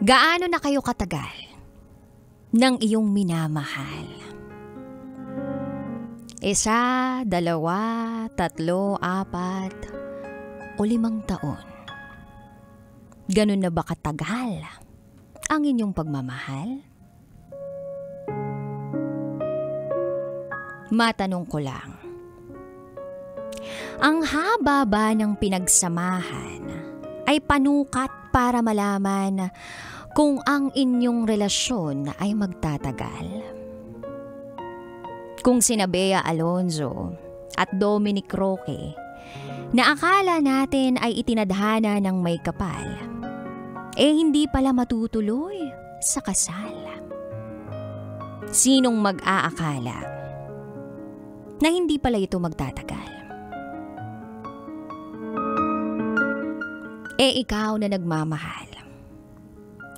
Gaano na kayo katagal ng iyong minamahal? 1, 2, 3, 4 o 5 taon? Ganun na ba katagal ang inyong pagmamahal? Matanong ko lang, ang haba ba ng pinagsamahan ay panukat para malaman kung ang inyong relasyon ay magtatagal? Kung sina Bea Alonzo at Dominic Roque na akala natin ay itinadhana ng may kapal, hindi pala matutuloy sa kasal. Sinong mag-aakala na hindi pala ito magtatagal? Ikaw na nagmamahal,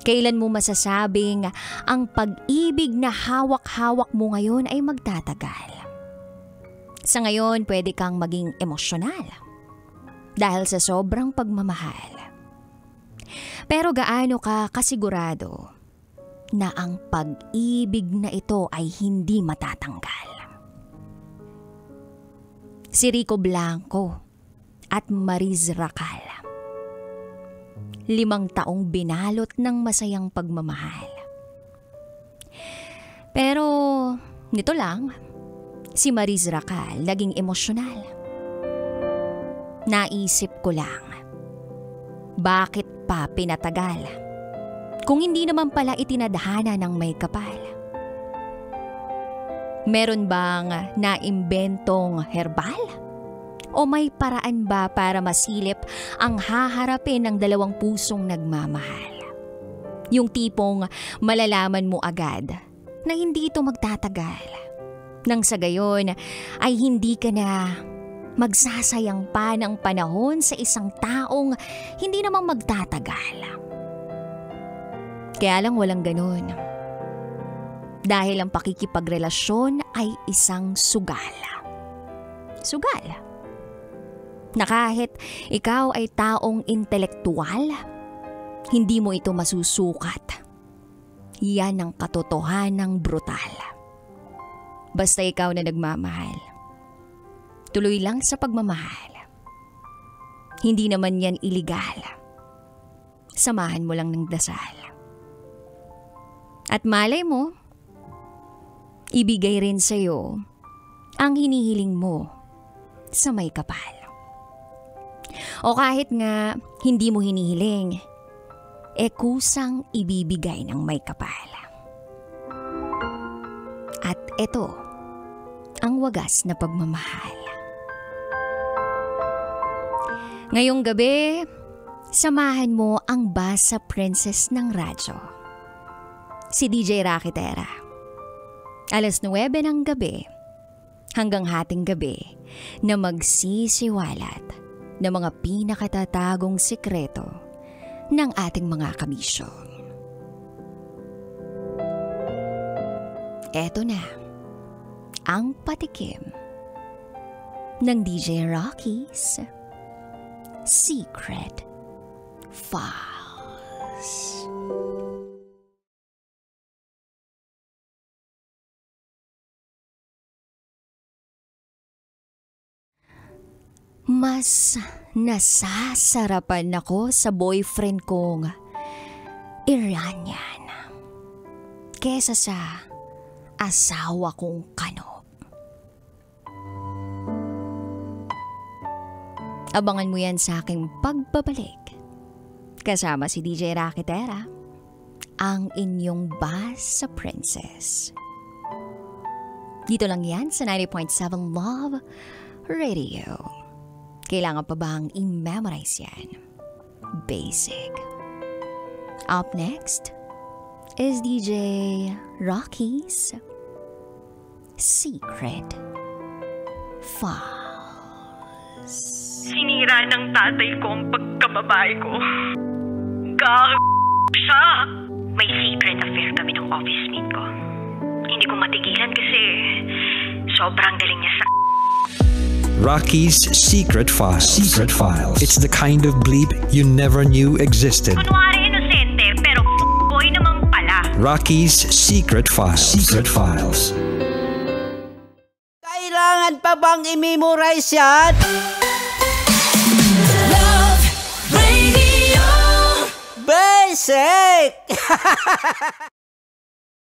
kailan mo masasabing ang pag-ibig na hawak-hawak mo ngayon ay magtatagal? Sa ngayon, pwede kang maging emosyonal dahil sa sobrang pagmamahal. Pero gaano ka kasigurado na ang pag-ibig na ito ay hindi matatanggal? Si Rico Blanco at Mariz Racal, 5 taong binalot ng masayang pagmamahal. Pero nito lang, si Mariz Racal naging emosyonal. Naisip ko lang, bakit pa pinatagal kung hindi naman pala itinadhana ng may kapal? Meron bang naimbentong herbal? O may paraan ba para masilip ang haharapin ng 2 pusong nagmamahal? Yung tipong malalaman mo agad na hindi ito magtatagal, nang sa gayon ay hindi ka na magsasayang pa ng panahon sa isang taong hindi namang magtatagal. Kaya lang walang ganun. Dahil ang pakikipagrelasyon ay isang sugal. Sugal na kahit ikaw ay taong intelektual, hindi mo ito masusukat. Yan ang katotohanang brutal. Basta ikaw na nagmamahal, tuloy lang sa pagmamahal. Hindi naman yan iligal. Samahan mo lang ng dasal. At malay mo, ibigay rin sa'yo ang hinihiling mo sa may kapal. O kahit nga hindi mo hinihiling, kusang ibibigay ng may kapal. At ito ang wagas na pagmamahal. Ngayong gabi, samahan mo ang Basa Princess ng radyo, si DJ Rakitera. 9:00 ng gabi hanggang hating gabi na magsisiwalat ng mga pinakatatagong sikreto ng ating mga kabisyo. Eto na ang patikim ng DJ Rocky's Secret Files. Mas nasasarapan ako sa boyfriend kong Iranian kesa sa asawa kong Kano. Abangan mo yan sa aking pagbabalik kasama si DJ Rakitera, ang inyong Basa Princess. Dito lang yan sa 90.7 Love Radio. Kailangan pa bang i-memorize yan? Basic. Up next is DJ Rocky's Secret Files. Sinira ng tatay ko ang pagkababae ko. Siya. May secret affair kami ng office mate ko. Hindi ko matigilan kasi sobrang galing niya sa... Rocky's Secret Files. Secret Files. It's the kind of bleep you never knew existed. Kunwari inosente, pero Rocky's Secret Files. Secret Files. Kailangan pa bang i-memorize yan? Love Radio. Basic!